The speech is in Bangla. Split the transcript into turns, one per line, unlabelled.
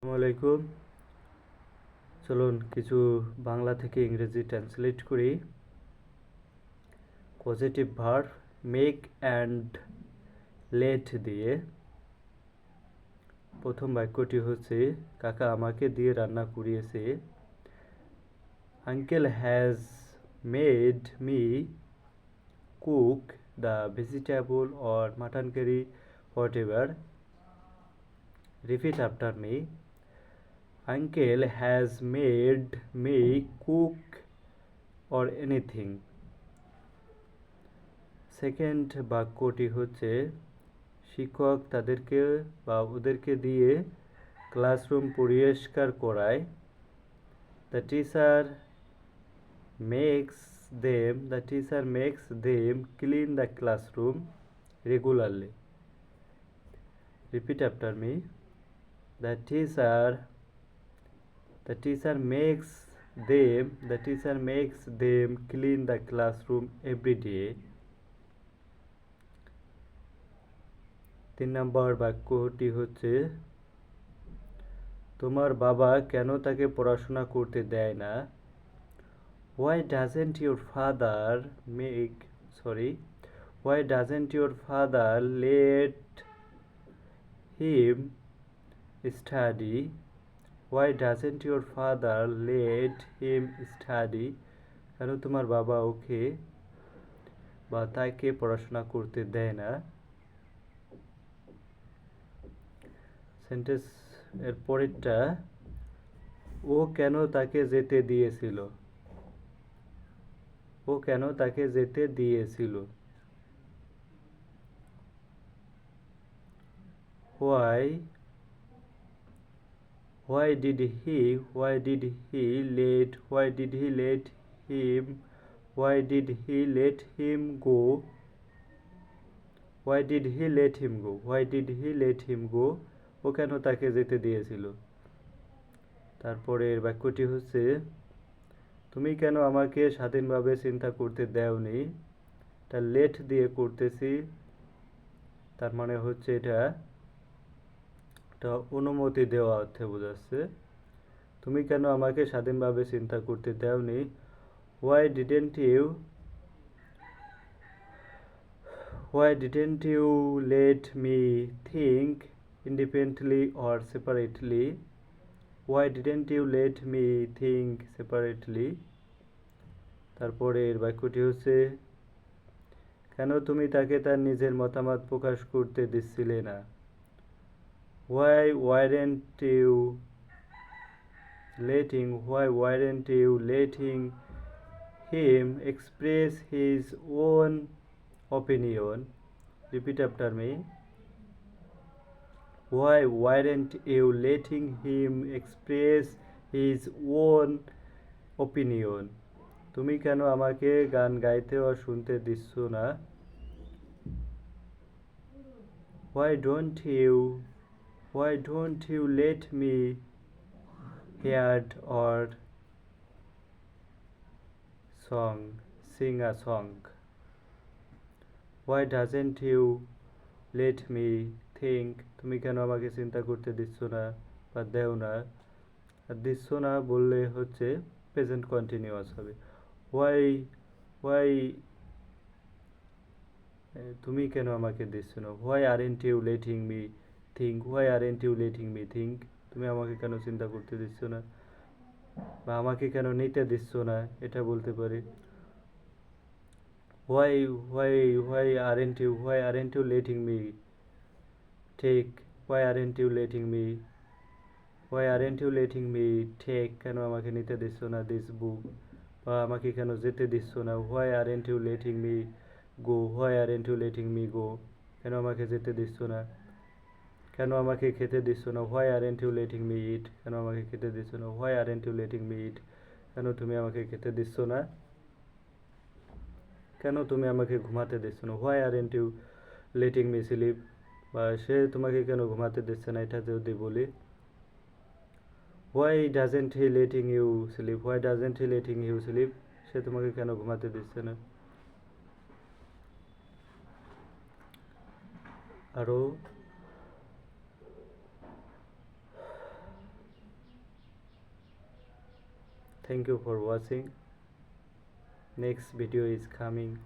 আসসালামু আলাইকুম। চলুন কিছু বাংলা থেকে ইংরেজি ট্রান্সলেট করি। Positive verb make and let দিয়ে প্রথম বাক্যটি হচ্ছে কাকা আমাকে দিয়ে রান্না করিয়েছে। Uncle has made me cook the vegetable or mutton curry whatever. Repeat after me. Uncle has made me cook or anything. Second বাক্যটি হচ্ছে শিক্ষক তাদেরকে বা ওদেরকে দিয়ে ক্লাসরুম পরিষ্কার করায়। The teacher makes them clean the classroom regularly. Repeat after me. The teacher makes them clean the classroom every day. 3 নম্বর বাক্যটি হচ্ছে তোমার বাবা কেন তাকে পড়াশোনা করতে দেয় না? Why doesn't your father let him study? Why doesn't your father let him study? কেন তোমার বাবা ওকে বা তাকে পড়াশোনা করতে দেয় না? সেন্টেন্স এর পরেরটা ও কেন তাকে যেতে দিয়েছিল? ও কেন তাকে যেতে দিয়েছিল? Why did he let him go? ও কেন তাকে যেতে দিয়েছিল? তারপরের বাক্যটি হচ্ছে তুমি কেন আমাকে স্বাধীনভাবে চিন্তা করতে দেওনি? তা লেট দিয়ে করতেছি, তার মানে হচ্ছে এটা অনুমতি দেওয়া অর্থে বোঝাচ্ছে। তুমি কেন আমাকে স্বাধীনভাবে চিন্তা করতে দেওনি? Why didn't you let me think independently or separately? Why didn't you let me think separately? তারপরের বাক্যটি হচ্ছে কেন তুমি তাকে তার নিজের মতামত প্রকাশ করতে দিচ্ছিলে না? Why weren't you letting him express his own opinion? Repeat after me. Why weren't you letting him express his own opinion? তুমি কেন আমাকে গান গাইতে ও শুনতে দিচ্ছ না? Why don't you let me hear or sing a song? Why doesn't you let me think? তুমি কেন আমাকে চিন্তা করতে দিচ্ছ না বা দেও না? আর দিচ্ছ না বললে হচ্ছে প্রেজেন্ট কন্টিনিউয়াস হবে। Why তুমি কেন আমাকে দিচ্ছ না? Why aren't you letting me think? তুমি আমাকে কেন চিন্তা করতে দিচ্ছ না বা আমাকে কেন নিতে দিচ্ছ না, এটা বলতে পারি। Why aren't you letting me take? Why aren't you letting me take? কেন আমাকে নিতে দিচ্ছ না this book? বা আমাকে কেন যেতে দিচ্ছ না? Why aren't you letting me go? কেন আমাকে যেতে দিচ্ছ না? কেন আমাকে খেতে দিচ্ছ না? Why aren't you letting me eat? কেন আমাকে খেতে দিচ্ছ না? Why aren't you letting me eat? কেন তুমি আমাকে খেতে দিচ্ছ না? কেন তুমি আমাকে ঘুমাতে দিচ্ছ না? Why aren't you letting me sleep? বা সে তোমাকে কেন ঘুমাতে দিচ্ছে না, এটা যদি বলি Why doesn't he letting you sleep? সে তোমাকে কেন ঘুমাতে দিচ্ছে না? আরো Thank you for watching. Next video is coming.